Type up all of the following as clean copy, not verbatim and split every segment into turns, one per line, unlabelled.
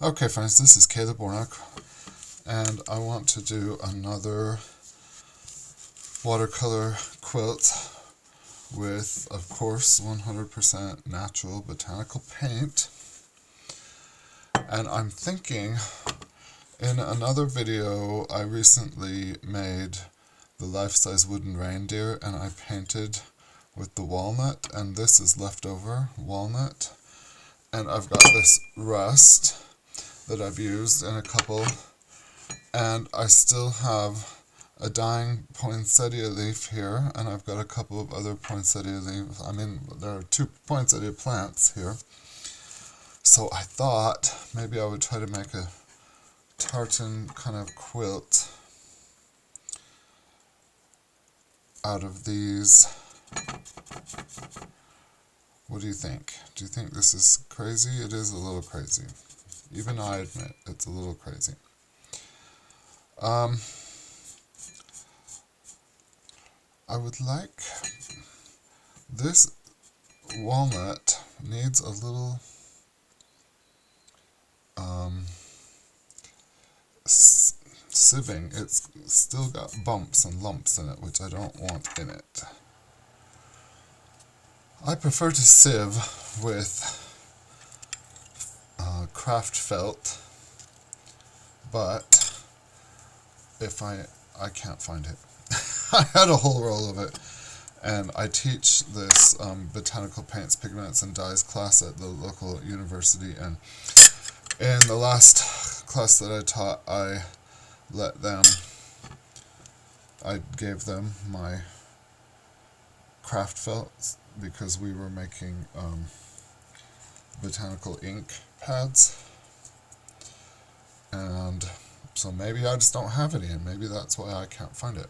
Okay friends, this is Caleb Warnock, and I want to do another watercolor quilt with, of course, 100% natural botanical paint. And I'm thinking, in another video I recently made the life-size wooden reindeer and I painted with the walnut, and this is leftover walnut. And I've got this rust that I've used in a couple, and I still have a dying poinsettia leaf here, and I've got a couple of other poinsettia leaves. I mean, there are 2 poinsettia plants here. So I thought maybe I would try to make a tartan kind of quilt out of these. What do you think? Do you think this is crazy? It is a little crazy. Even I admit it's a little crazy. I would like, this walnut needs a little sieving. It's still got bumps and lumps in it, which I don't want in it. I prefer to sieve with craft felt, but if I can't find it. I had a whole roll of it, and I teach this botanical paints, pigments, and dyes class at the local university, and in the last class that I taught, I gave them my craft felt because we were making botanical ink pads, and so maybe I just don't have any, and maybe that's why I can't find it.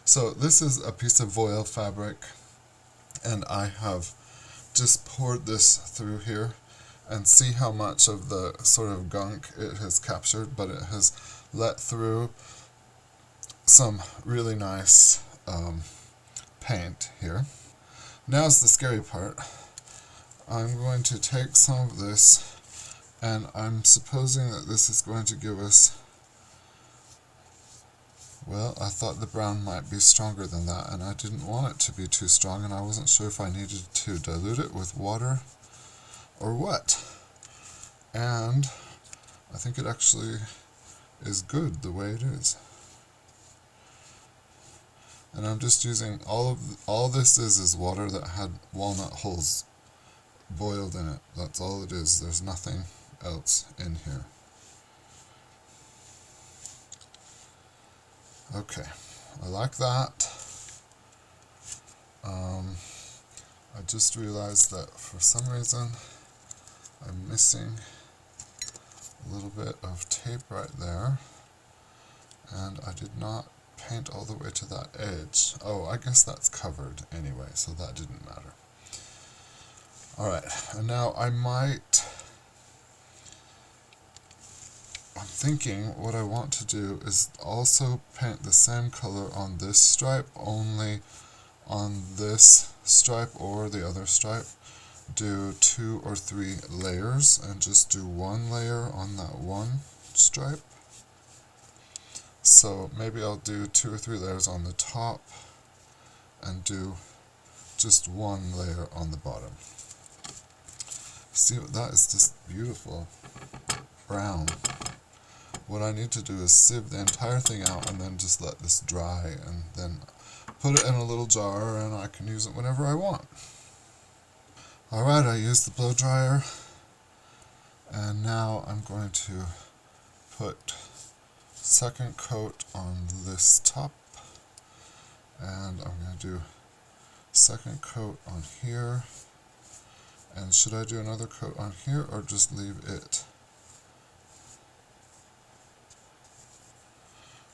So this is a piece of voile fabric, and I have just poured this through here, and see how much of the sort of gunk it has captured, but it has let through some really nice paint here. Now's the scary part. I'm going to take some of this, and I'm supposing that this is going to give us, well, I thought the brown might be stronger than that, and I didn't want it to be too strong, and I wasn't sure if I needed to dilute it with water or what. And I think it actually is good the way it is. And I'm just using all this is water that had walnut hulls boiled in it. That's all it is. There's nothing else in here. Okay, I like that. I just realized that for some reason I'm missing a little bit of tape right there, and I did not paint all the way to that edge. Oh, I guess that's covered anyway, so that didn't matter. Alright, and now I'm thinking what I want to do is also paint the same color on this stripe, only on this stripe or the other stripe, do 2 or 3 layers, and just do 1 layer on that one stripe. So maybe I'll do 2 or 3 layers on the top, and do just 1 layer on the bottom. See, that is just beautiful brown. What I need to do is sieve the entire thing out and then just let this dry, and then put it in a little jar, and I can use it whenever I want. Alright, I used the blow dryer, and now I'm going to put second coat on this top, and I'm going to do second coat on here. And should I do another coat on here or just leave it?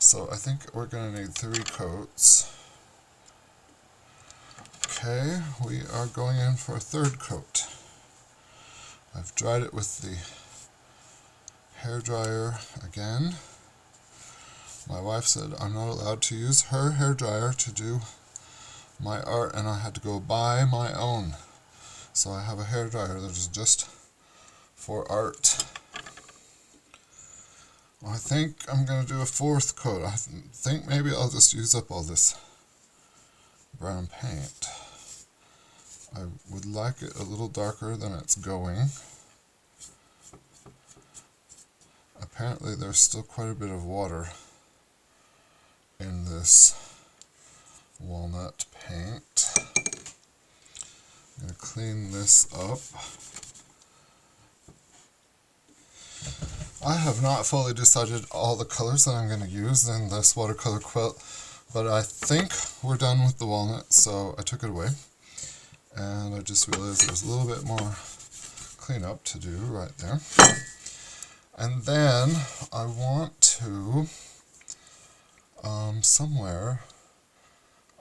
So I think we're going to need 3 coats. Okay, we are going in for a 3rd coat. I've dried it with the hair dryer again. My wife said I'm not allowed to use her hair dryer to do my art, and I had to go buy my own. So I have a hair dryer that is just for art. I think I'm going to do a fourth coat. I think maybe I'll just use up all this brown paint. I would like it a little darker than it's going. Apparently there's still quite a bit of water in this walnut paint. I'm going to clean this up. I have not fully decided all the colors that I'm going to use in this watercolor quilt, but I think we're done with the walnut, so I took it away. And I just realized there's a little bit more cleanup to do right there. And then I want to, somewhere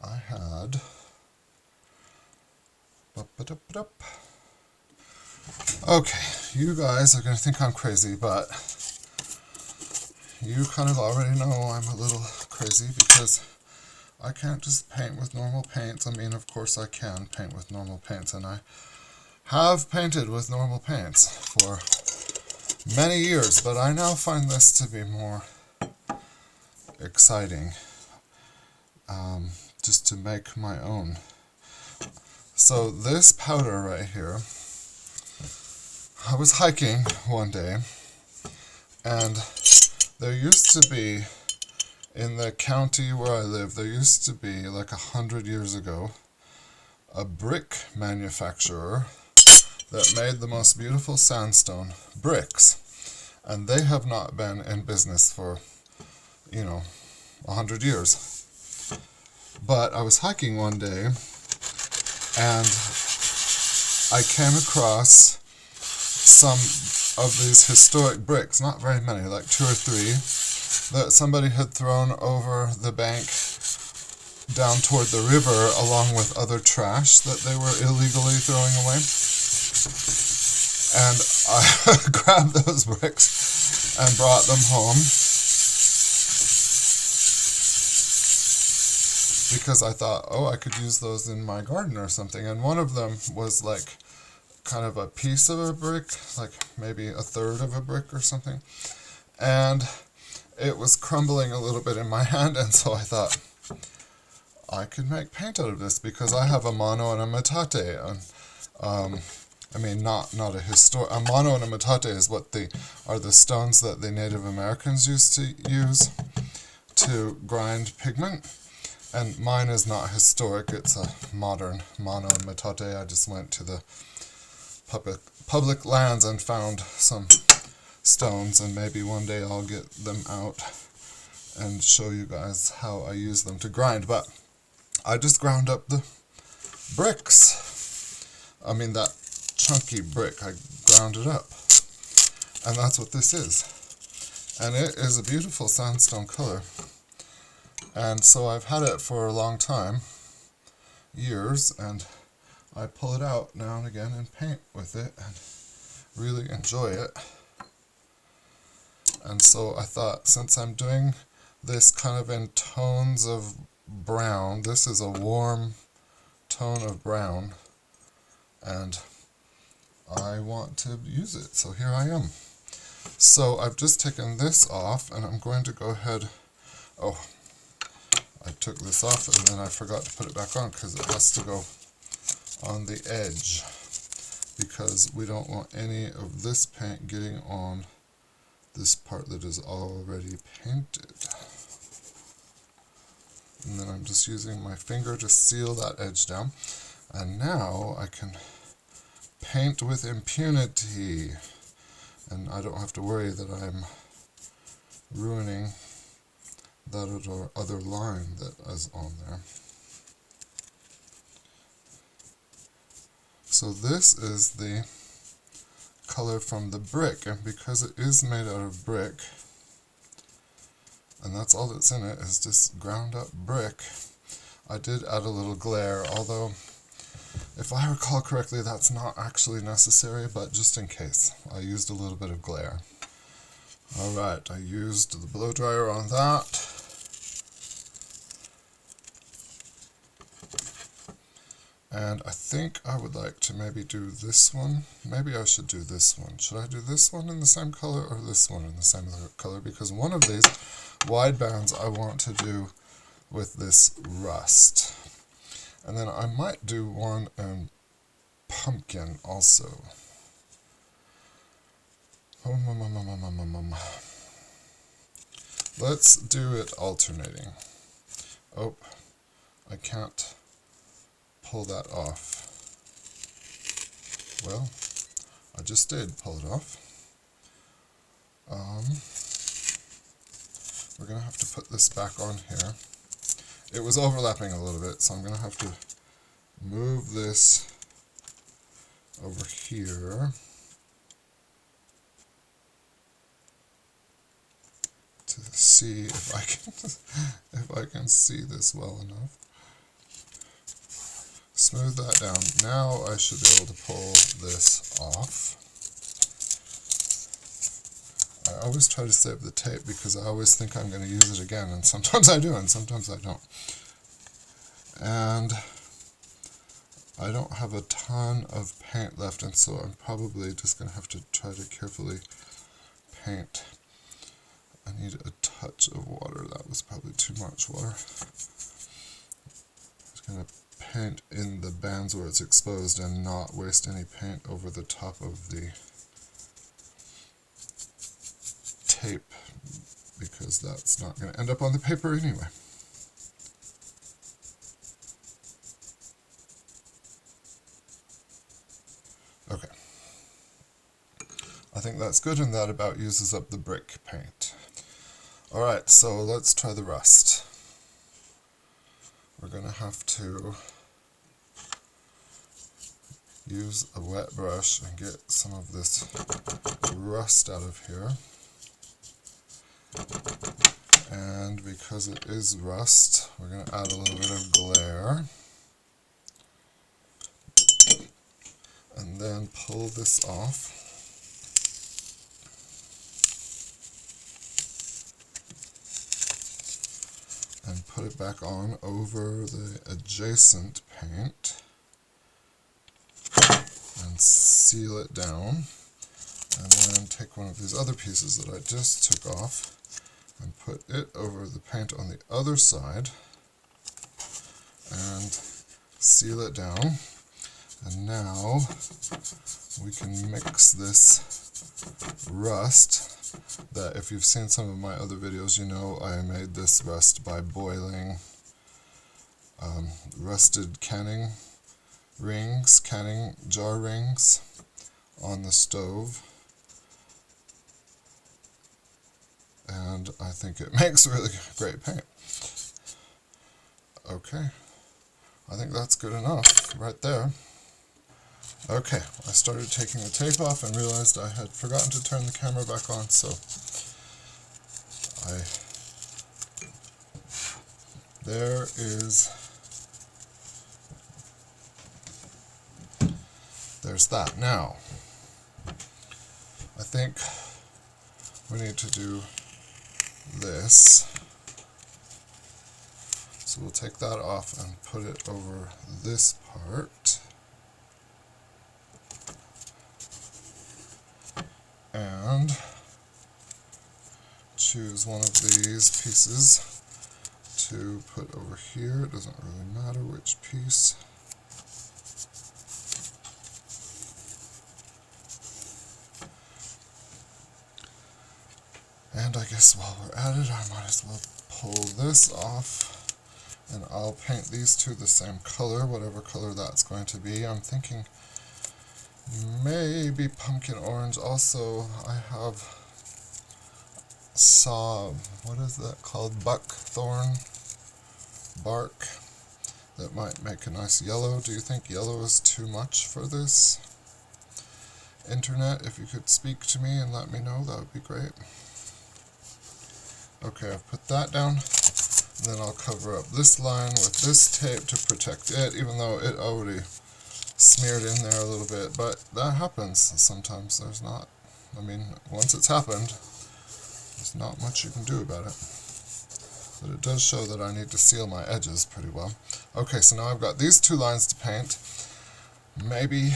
I had, okay, you guys are going to think I'm crazy, but you kind of already know I'm a little crazy because I can't just paint with normal paints. I mean, of course I can paint with normal paints, and I have painted with normal paints for many years, but I now find this to be more exciting, just to make my own. So this powder right here, I was hiking one day, and there used to be, in the county where I live, there used to be, like 100 years ago, a brick manufacturer that made the most beautiful sandstone bricks. And they have not been in business for, 100 years. But I was hiking one day, and I came across some of these historic bricks, not very many, like 2 or 3, that somebody had thrown over the bank down toward the river along with other trash that they were illegally throwing away. And I grabbed those bricks and brought them home because I thought, oh, I could use those in my garden or something. And one of them was like kind of a piece of a brick, like maybe a third of a brick or something. And it was crumbling a little bit in my hand, and so I thought, I could make paint out of this because I have a mano and a metate. And, I mean, not a a mano and a metate is what are the stones that the Native Americans used to use to grind pigment. And mine is not historic, it's a modern mano and metate. I just went to the public lands and found some stones, and maybe one day I'll get them out and show you guys how I use them to grind. But I just ground up the bricks. I mean, that chunky brick, I ground it up. And that's what this is. And it is a beautiful sandstone color. And so I've had it for a long time, years, and I pull it out now and again and paint with it and really enjoy it. And so I thought, since I'm doing this kind of in tones of brown, this is a warm tone of brown, and I want to use it, so here I am. So I've just taken this off, and I'm going to go ahead, I took this off and then I forgot to put it back on because it has to go on the edge, because we don't want any of this paint getting on this part that is already painted. And then I'm just using my finger to seal that edge down. And now I can paint with impunity, and I don't have to worry that I'm ruining that other line that is on there. So this is the color from the brick, and because it is made out of brick, and that's all that's in it, is just ground up brick, I did add a little glare, although if I recall correctly that's not actually necessary, but just in case, I used a little bit of glare. Alright, I used the blow dryer on that. And I think I would like to maybe do this one. Maybe I should do this one. Should I do this one in the same color or this one in the same color? Because one of these wide bands I want to do with this rust. And then I might do one in pumpkin also. Let's do it alternating. Oh, I can't pull that off. Well, I just did pull it off. We're going to have to put this back on here. It was overlapping a little bit, so I'm going to have to move this over here to see if I can if I can see this well enough. Smooth that down. Now I should be able to pull this off. I always try to save the tape because I always think I'm going to use it again, and sometimes I do and sometimes I don't. And I don't have a ton of paint left, and so I'm probably just going to have to try to carefully paint. I need a touch of water. That was probably too much water. I'm just going to paint in the bands where it's exposed and not waste any paint over the top of the tape, because that's not going to end up on the paper anyway. Okay. I think that's good, and that about uses up the brick paint. Alright, so let's try the rust. We're going to have to use a wet brush and get some of this rust out of here. And because it is rust, we're going to add a little bit of glare. And then pull this off. And put it back on over the adjacent paint. And seal it down. And then take one of these other pieces that I just took off and put it over the paint on the other side. And seal it down. And now we can mix this rust that, if you've seen some of my other videos, you know I made this rust by boiling rusted canning jar rings on the stove. And I think it makes really great paint. Okay, I think that's good enough right there. Okay, I started taking the tape off and realized I had forgotten to turn the camera back on, so there's that. Now, I think we need to do this. So we'll take that off and put it over this part. And choose one of these pieces to put over here. It doesn't really matter which piece. And I guess while we're at it, I might as well pull this off. And I'll paint these two the same color, whatever color that's going to be. I'm thinking maybe pumpkin orange. Also, I have what is that called? Buckthorn bark. That might make a nice yellow. Do you think yellow is too much for this? Internet, if you could speak to me and let me know, that would be great. Okay, I've put that down. And then I'll cover up this line with this tape to protect it, even though it already smeared in there a little bit. But that happens sometimes. There's not, I mean, once it's happened, there's not much you can do about it. but it does show that I need to seal my edges pretty well. Okay, so now I've got these two lines to paint. Maybe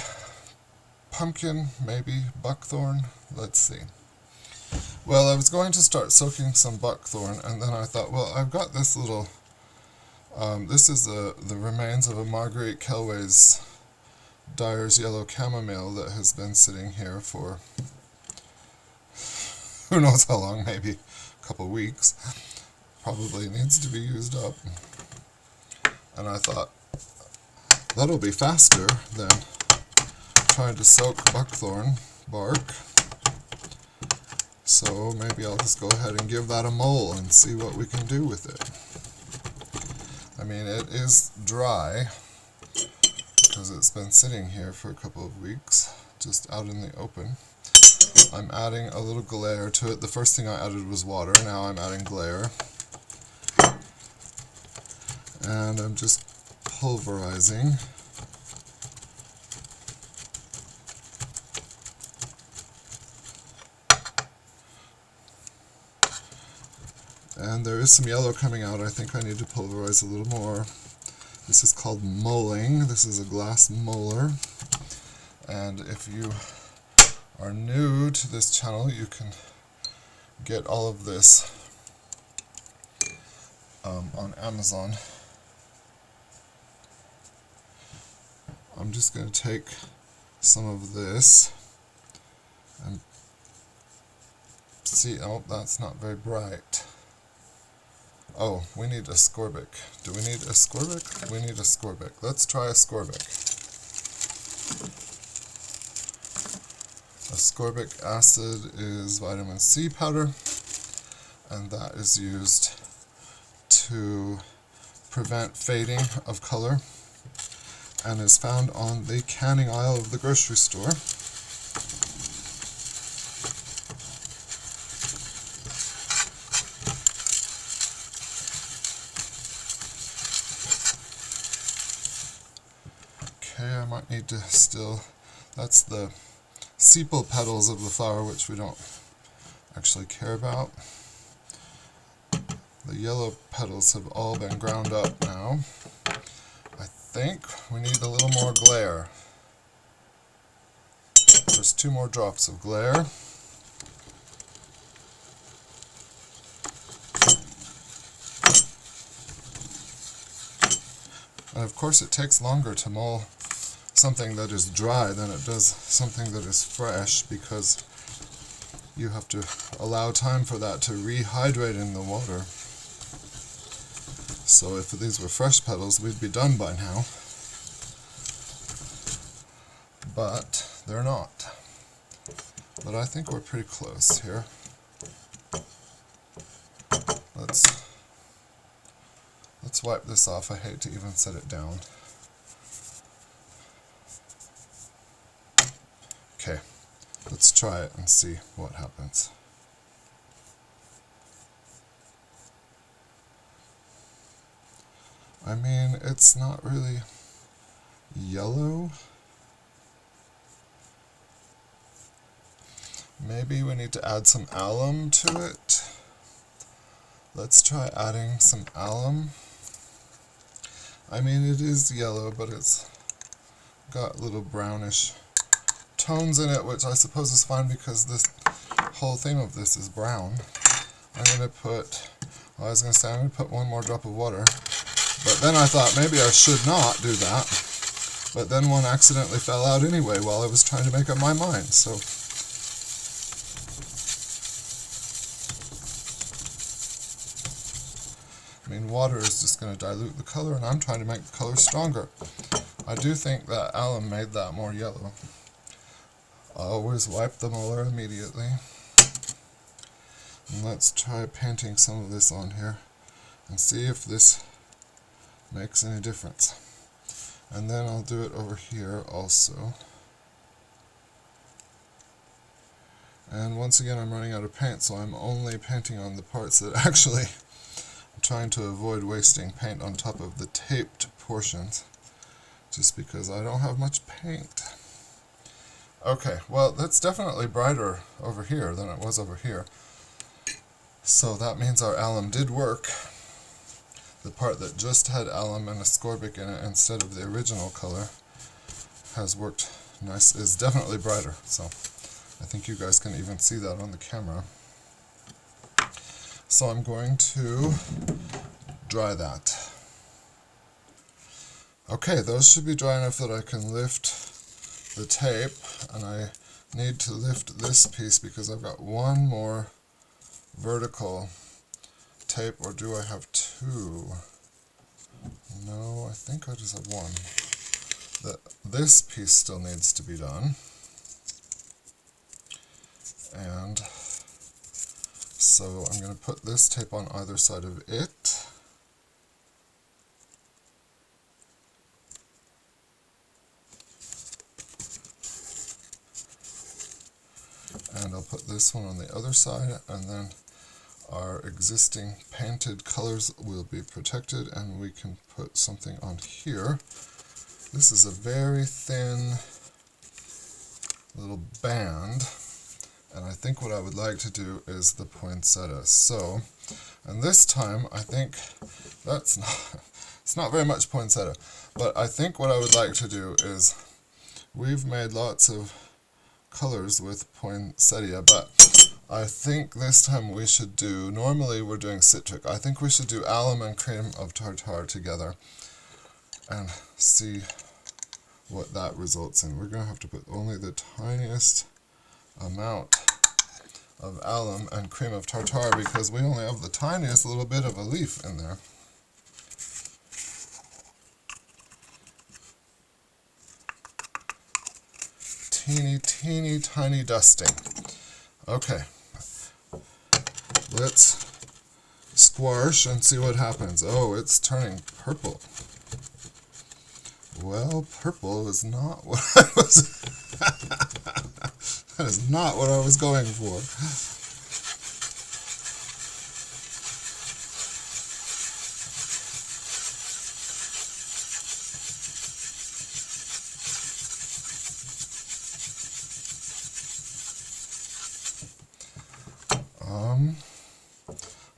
pumpkin, maybe buckthorn. Let's see. Well, I was going to start soaking some buckthorn, and then I thought, well, I've got this little, this is the remains of a Marguerite Kelway's Dyer's Yellow Chamomile that has been sitting here for who knows how long, maybe a couple weeks. Probably needs to be used up. And I thought, that'll be faster than trying to soak buckthorn bark. So maybe I'll just go ahead and give that a mull and see what we can do with it. I mean, it is dry because it's been sitting here for a couple of weeks, just out in the open. I'm adding a little glare to it. The first thing I added was water, now I'm adding glare. And I'm just pulverizing. And there is some yellow coming out. I think I need to pulverize a little more. This is called mulling. This is a glass muller. And if you are new to this channel, you can get all of this on Amazon. I'm just going to take some of this and see. Oh, that's not very bright. Oh, we need ascorbic. Do we need ascorbic? We need ascorbic. Let's try ascorbic. Ascorbic acid is vitamin C powder, and that is used to prevent fading of color, and is found on the canning aisle of the grocery store. Okay, I might need to still, that's the sepal petals of the flower, which we don't actually care about. The yellow petals have all been ground up now. I think we need a little more glare. There's 2 more drops of glare. And of course it takes longer to mull something that is dry than it does something that is fresh, because you have to allow time for that to rehydrate in the water. So if these were fresh petals, we'd be done by now. But they're not. But I think we're pretty close here. Let's wipe this off. I hate to even set it down. Okay, let's try it and see what happens. I mean, it's not really yellow. Maybe we need to add some alum to it. Let's try adding some alum. I mean, it is yellow, but it's got little brownish tones in it, which I suppose is fine because this whole theme of this is brown. I'm going to put, well, I was going to say I'm going to put 1 more drop of water, but then I thought maybe I should not do that, but then one accidentally fell out anyway while I was trying to make up my mind, so. I mean, water is just going to dilute the color, and I'm trying to make the color stronger. I do think that alum made that more yellow. I always wipe the muller immediately. And let's try painting some of this on here and see if this makes any difference. And then I'll do it over here also. And once again, I'm running out of paint, so I'm only painting on the parts that actually, I'm trying to avoid wasting paint on top of the taped portions, just because I don't have much paint. Okay, well, that's definitely brighter over here than it was over here. So that means our alum did work. the part that just had alum and ascorbic in it instead of the original color has worked nice, is definitely brighter. So I think you guys can even see that on the camera. So I'm going to dry that. Okay, those should be dry enough that I can lift the tape, and I need to lift this piece because I've got one more vertical tape, or do I have two? No, I think I just have one. This piece still needs to be done. And so I'm going to put this tape on either side of it. And I'll put this one on the other side, and then our existing painted colors will be protected, and we can put something on here. This is a very thin little band, and I think what I would like to do is the poinsettia. So, and this time I think that's not, it's not very much poinsettia, but I think what I would like to do is, we've made lots of colors with poinsettia, but I think this time we should do, normally we're doing citric, I think we should do alum and cream of tartar together and see what that results in. We're going to have to put only the tiniest amount of alum and cream of tartar because we only have the tiniest little bit of a leaf in there. Teeny, teeny, tiny dusting. Okay, let's squash and see what happens. Oh, it's turning purple. Well, purple is not what I was that is not what I was going for.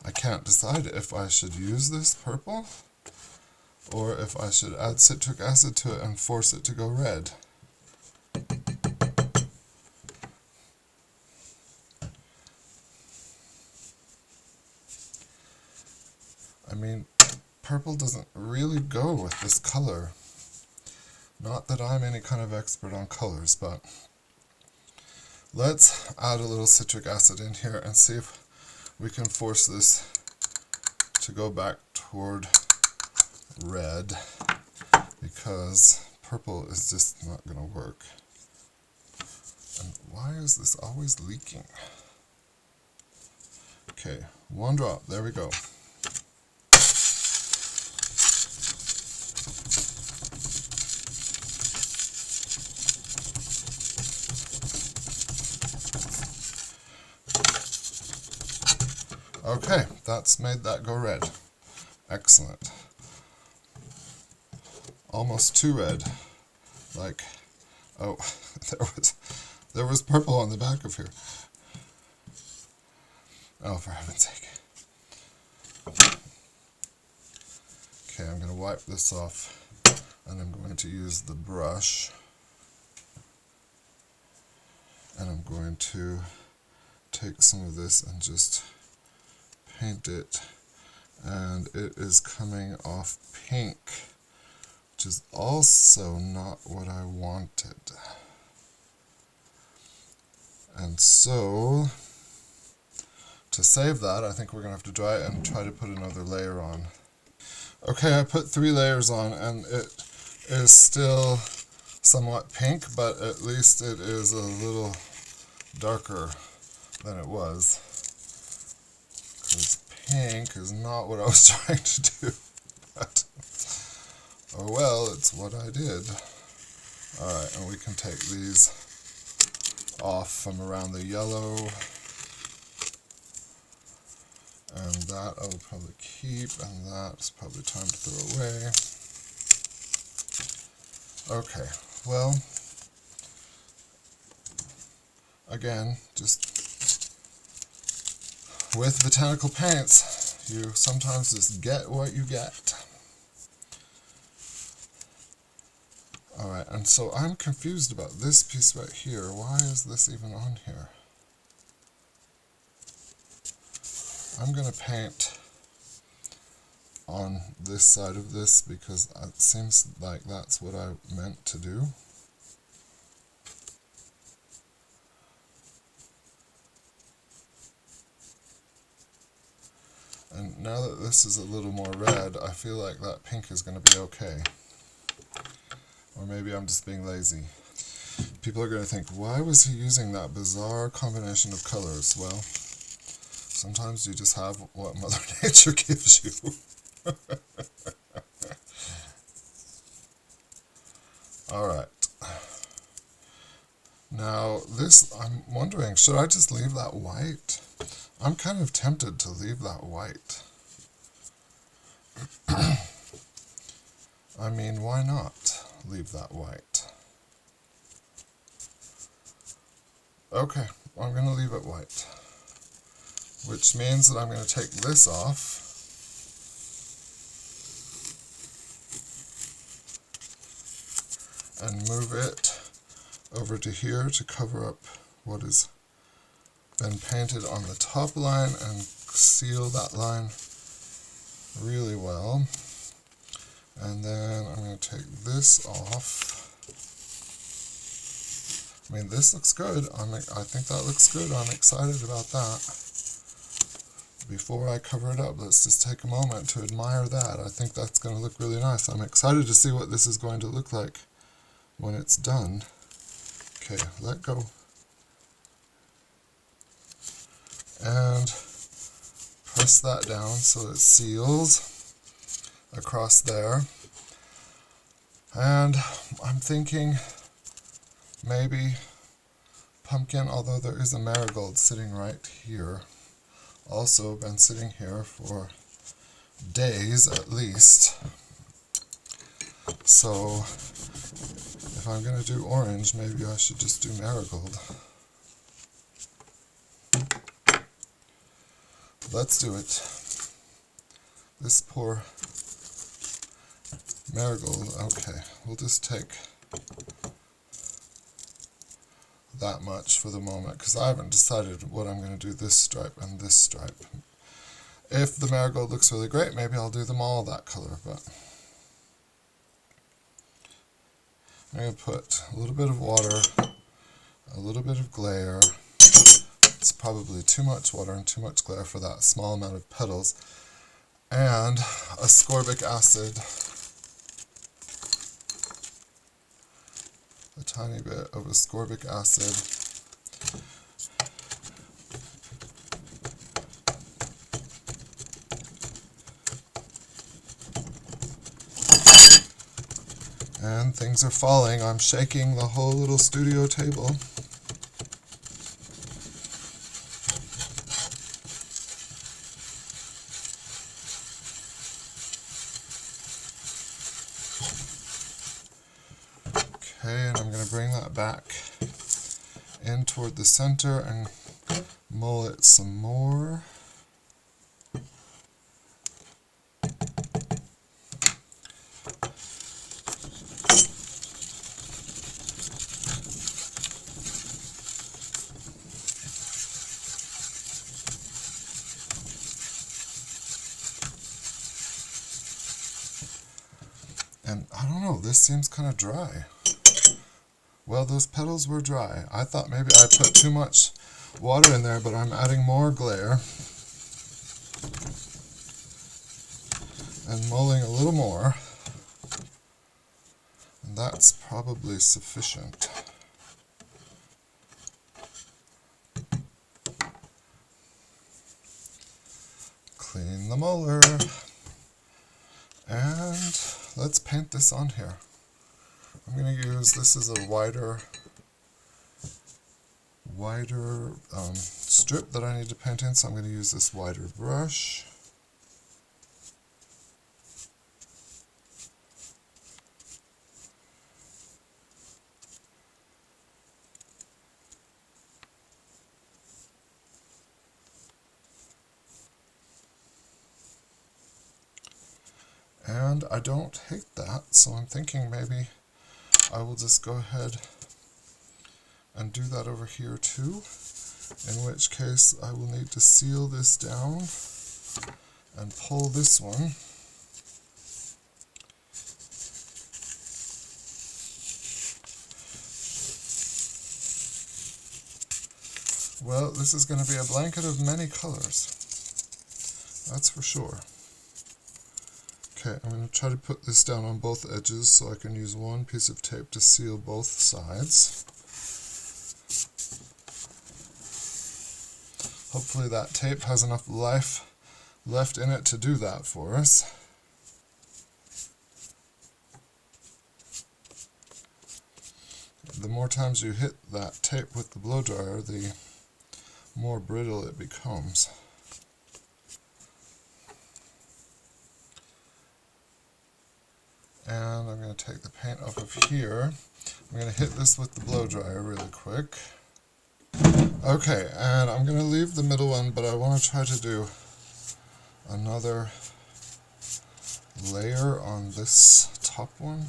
I can't decide if I should use this purple or if I should add citric acid to it and force it to go red. I mean, purple doesn't really go with this color. Not that I'm any kind of expert on colors, but let's add a little citric acid in here and see if we can force this to go back toward red, because purple is just not going to work. And why is this always leaking? Okay, one drop, there we go. Okay, that's made that go red. Excellent. Almost too red. Like, oh, there was purple on the back of here. Oh, for heaven's sake. Okay, I'm going to wipe this off, and I'm going to use the brush, and I'm going to take some of this and just paint it, and it is coming off pink, which is also not what I wanted. And so, to save that, I think we're going to have to dry it and try to put another layer on. Okay, I put 3 layers on, and it is still somewhat pink, but at least it is a little darker than it was. Because pink is not what I was trying to do. But, oh well, it's what I did. Alright, and we can take these off from around the yellow. And that I will probably keep, and that's probably time to throw away. Okay, well, again, just with botanical paints, You sometimes just get what you get. Alright, and so I'm confused about this piece right here. Why is this even on here? I'm going to paint on this side of this because it seems like that's what I meant to do. And now that this is a little more red, I feel like that pink is going to be okay. Or maybe I'm just being lazy. People are going to think, why was he using that bizarre combination of colors? Well, sometimes you just have what Mother Nature gives you. Alright. Now, this, I'm wondering, should I just leave that white? I'm kind of tempted to leave that white. I mean, why not leave that white? Okay, I'm going to leave it white. Which means that I'm going to take this off. And move it over to here to cover up what has been painted on the top line and seal that line really well. And then I'm going to take this off. I mean, this looks good. I think that looks good. I'm excited about that. Before I cover it up, let's just take a moment to admire that. I think that's going to look really nice. I'm excited to see what this is going to look like when it's done. Okay, let go. And press that down so it seals across there. And I'm thinking maybe pumpkin, although there is a marigold sitting right here. Also been sitting here for days at least. So if I'm going to do orange, maybe I should just do marigold. Let's do it. This poor marigold. Okay, we'll just take that much for the moment because I haven't decided what I'm going to do this stripe and this stripe. If the marigold looks really great, maybe I'll do them all that color, but I'm going to put a little bit of water, a little bit of glare. It's probably too much water and too much glare for that small amount of petals, and ascorbic acid. A tiny bit of ascorbic acid. And things are falling. I'm shaking the whole little studio table. Okay, and I'm going to bring that back in toward the center and mull it some more. And I don't know, this seems kind of dry. Well, those petals were dry. I thought maybe I put too much water in there, but I'm adding more glare and mulling a little more. And that's probably sufficient. Clean the muller. And let's paint this on here. I'm going to use, this is a wider strip that I need to paint in, so I'm going to use this wider brush. And I don't hate that, so I'm thinking maybe I will just go ahead and do that over here too, in which case I will need to seal this down and pull this one. Well, this is going to be a blanket of many colors, that's for sure. Okay, I'm going to try to put this down on both edges so I can use one piece of tape to seal both sides. Hopefully that tape has enough life left in it to do that for us. The more times you hit that tape with the blow dryer, the more brittle it becomes. And I'm going to take the paint off of here. I'm going to hit this with the blow dryer really quick. Okay, and I'm going to leave the middle one, but I want to try to do another layer on this top one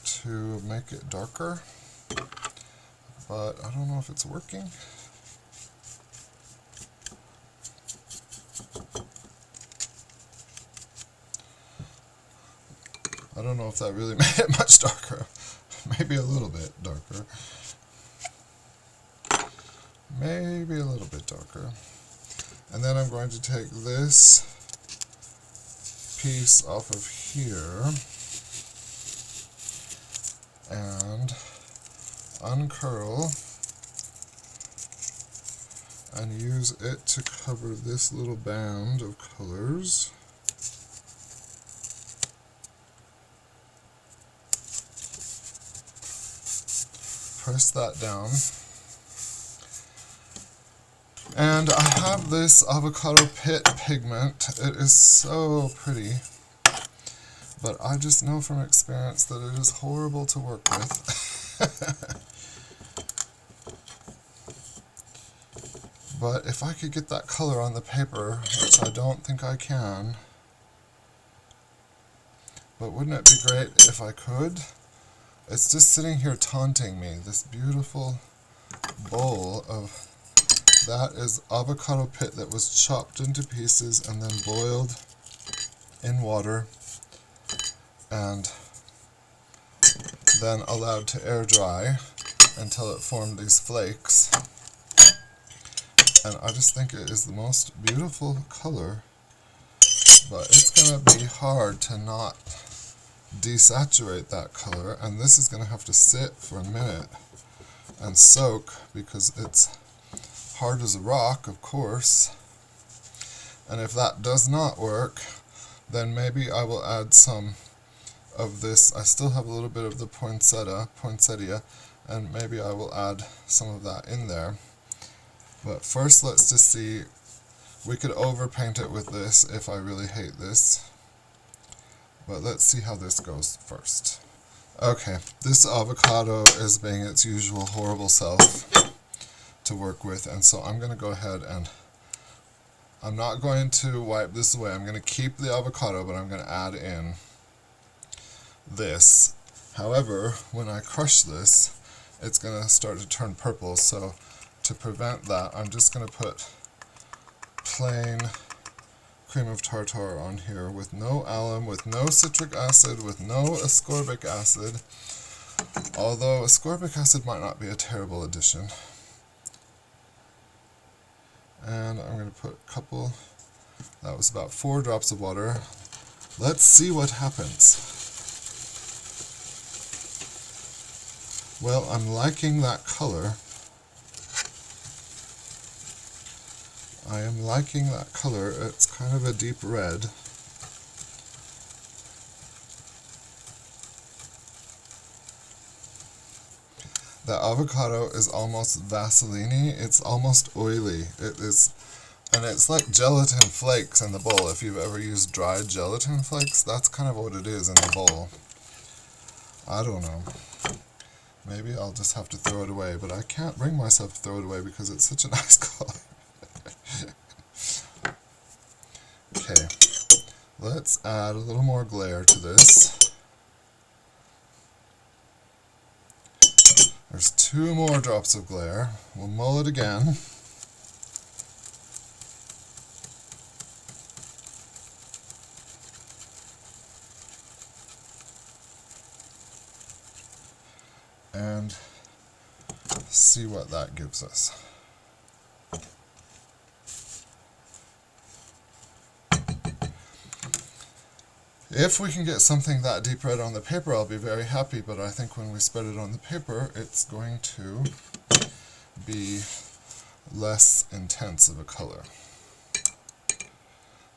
to make it darker, but I don't know if it's working. I don't know if that really made it much darker. Maybe a little bit darker. Maybe a little bit darker. And then I'm going to take this piece off of here and uncurl and use it to cover this little band of colors. Press that down. And I have this avocado pit pigment. It is so pretty, but I just know from experience that it is horrible to work with. But if I could get that color on the paper, which I don't think I can, but wouldn't it be great if I could? It's just sitting here taunting me, this beautiful bowl of, that is avocado pit that was chopped into pieces and then boiled in water and then allowed to air dry until it formed these flakes. And I just think it is the most beautiful color, but it's going to be hard to not desaturate that color, and this is going to have to sit for a minute and soak because it's hard as a rock, of course. And if that does not work, then maybe I will add some of this. I still have a little bit of the poinsettia, and maybe I will add some of that in there. But first, let's just see. We could overpaint it with this if I really hate this. But let's see how this goes first. Okay, this avocado is being its usual horrible self to work with, and so I'm going to go ahead and I'm not going to wipe this away. I'm going to keep the avocado, but I'm going to add in this. However, when I crush this, it's going to start to turn purple, so to prevent that, I'm just going to put plain cream of tartar on here with no alum, with no citric acid, with no ascorbic acid, although ascorbic acid might not be a terrible addition. And I'm going to put a couple, that was about 4 drops of water. Let's see what happens. Well, I'm liking that color. I am liking that color. It's kind of a deep red. The avocado is almost Vaseline-y. It's almost oily. It is, and it's like gelatin flakes in the bowl. If you've ever used dried gelatin flakes, that's kind of what it is in the bowl. I don't know. Maybe I'll just have to throw it away, but I can't bring myself to throw it away because it's such a nice color. Okay, let's add a little more glare to this. There's 2 more drops of glare. We'll mull it again. And see what that gives us. If we can get something that deep red on the paper, I'll be very happy, but I think when we spread it on the paper, it's going to be less intense of a color.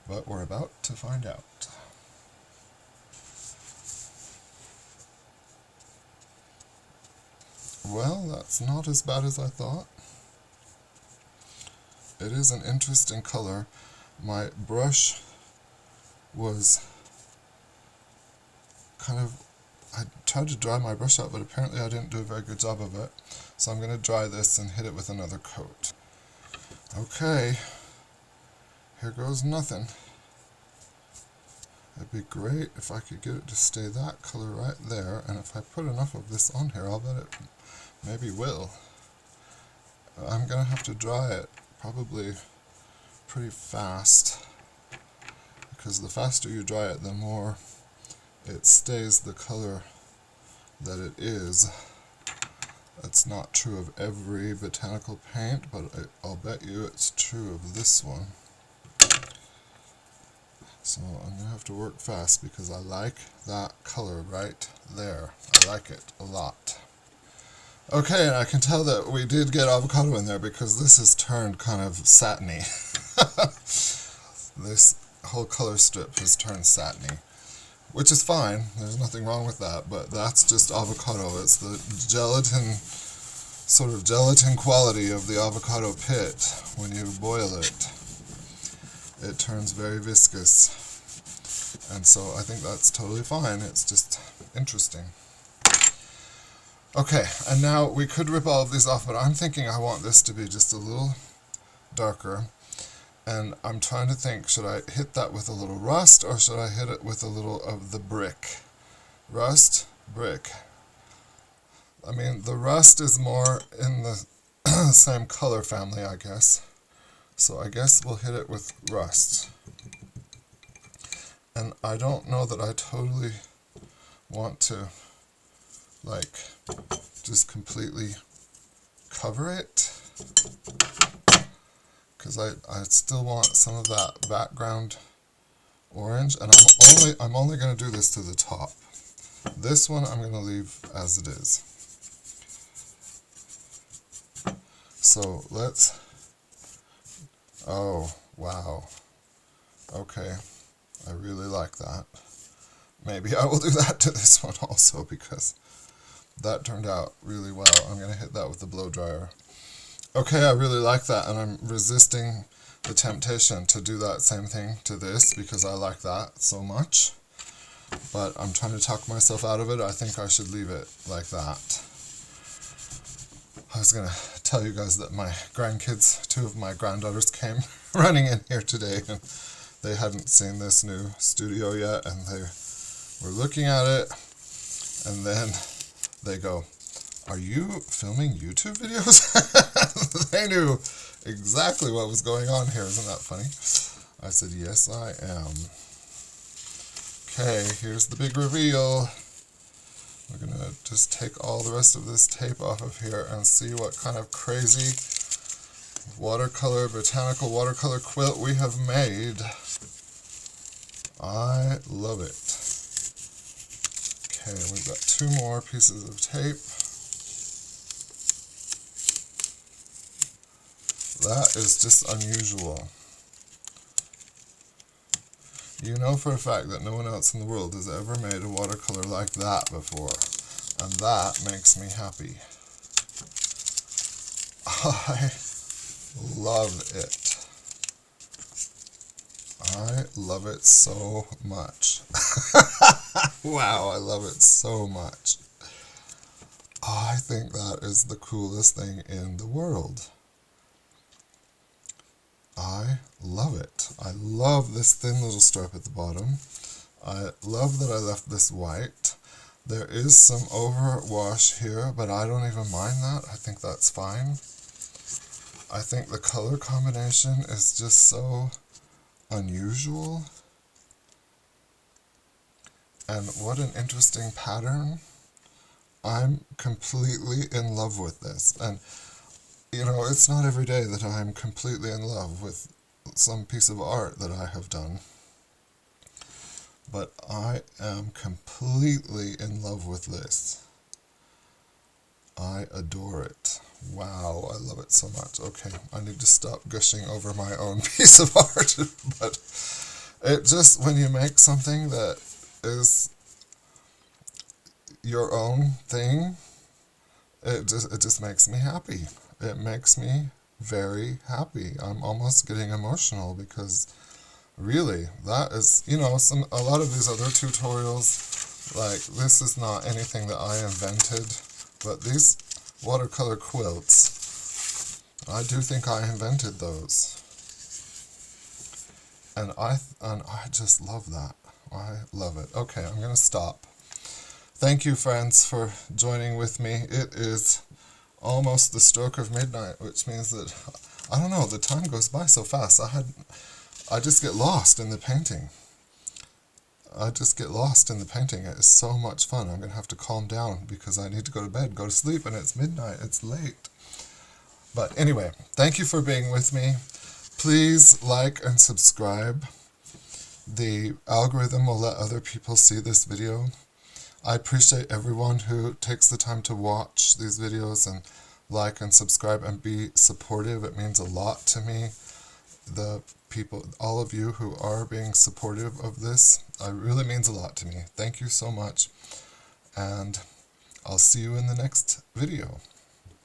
But we're about to find out. Well, that's not as bad as I thought. It is an interesting color. My brush was I tried to dry my brush out, but apparently I didn't do a very good job of it. So I'm going to dry this and hit it with another coat. Okay, here goes nothing. It'd be great if I could get it to stay that color right there, and if I put enough of this on here, I'll bet it maybe will. I'm going to have to dry it probably pretty fast, because the faster you dry it, the more it stays the color that it is. That's not true of every botanical paint, but I'll bet you it's true of this one. So I'm going to have to work fast because I like that color right there. I like it a lot. Okay, and I can tell that we did get avocado in there because this has turned kind of satiny. This whole color strip has turned satiny, which is fine. There's nothing wrong with that, but that's just avocado. It's the gelatin, sort of gelatin quality of the avocado pit. When you boil it, it turns very viscous. And so I think that's totally fine. It's just interesting. Okay, and now we could rip all of these off, but I'm thinking I want this to be just a little darker. And I'm trying to think, should I hit that with a little rust, or should I hit it with a little of the brick? Rust, brick. I mean, the rust is more in the same color family, I guess. So I guess we'll hit it with rust. And I don't know that I totally want to, like, just completely cover it, because I still want some of that background orange, and I'm only going to do this to the top. This one I'm going to leave as it is. So let's, oh wow, okay, I really like that. Maybe I will do that to this one also, because that turned out really well. I'm going to hit that with the blow dryer. Okay, I really like that, and I'm resisting the temptation to do that same thing to this because I like that so much. But I'm trying to talk myself out of it. I think I should leave it like that. I was going to tell you guys that my grandkids, 2 of my granddaughters, came running in here today, and they hadn't seen this new studio yet, and they were looking at it, and then they go, "Are you filming YouTube videos?" They knew exactly what was going on here. Isn't that funny? I said, "Yes, I am." Okay, here's the big reveal. We're going to just take all the rest of this tape off of here and see what kind of crazy botanical watercolor quilt we have made. I love it. Okay, we've got 2 more pieces of tape. That is just unusual. You know for a fact that no one else in the world has ever made a watercolor like that before, and that makes me happy. I love it. I love it so much. Wow, I love it so much. I think that is the coolest thing in the world. I love it. I love this thin little stripe at the bottom. I love that I left this white. There is some overwash here, but I don't even mind that. I think that's fine. I think the color combination is just so unusual. And what an interesting pattern. I'm completely in love with this. And, you know, it's not every day that I'm completely in love with some piece of art that I have done. But I am completely in love with this. I adore it. Wow, I love it so much. Okay, I need to stop gushing over my own piece of art. But it just, when you make something that is your own thing, it just makes me happy. It makes me very happy. I'm almost getting emotional because really, that is, you know, a lot of these other tutorials, like, this is not anything that I invented, but these watercolor quilts, I do think I invented those. And I just love that. I love it. Okay, I'm going to stop. Thank you, friends, for joining with me. It is almost the stroke of midnight, which means that, I don't know, the time goes by so fast. I just get lost in the painting. It is so much fun. I'm going to have to calm down because I need to go to bed, go to sleep, and it's midnight. It's late. But anyway, thank you for being with me. Please like and subscribe. The algorithm will let other people see this video. I appreciate everyone who takes the time to watch these videos and like and subscribe and be supportive. It means a lot to me. The people, all of you who are being supportive of this, it really means a lot to me. Thank you so much, and I'll see you in the next video.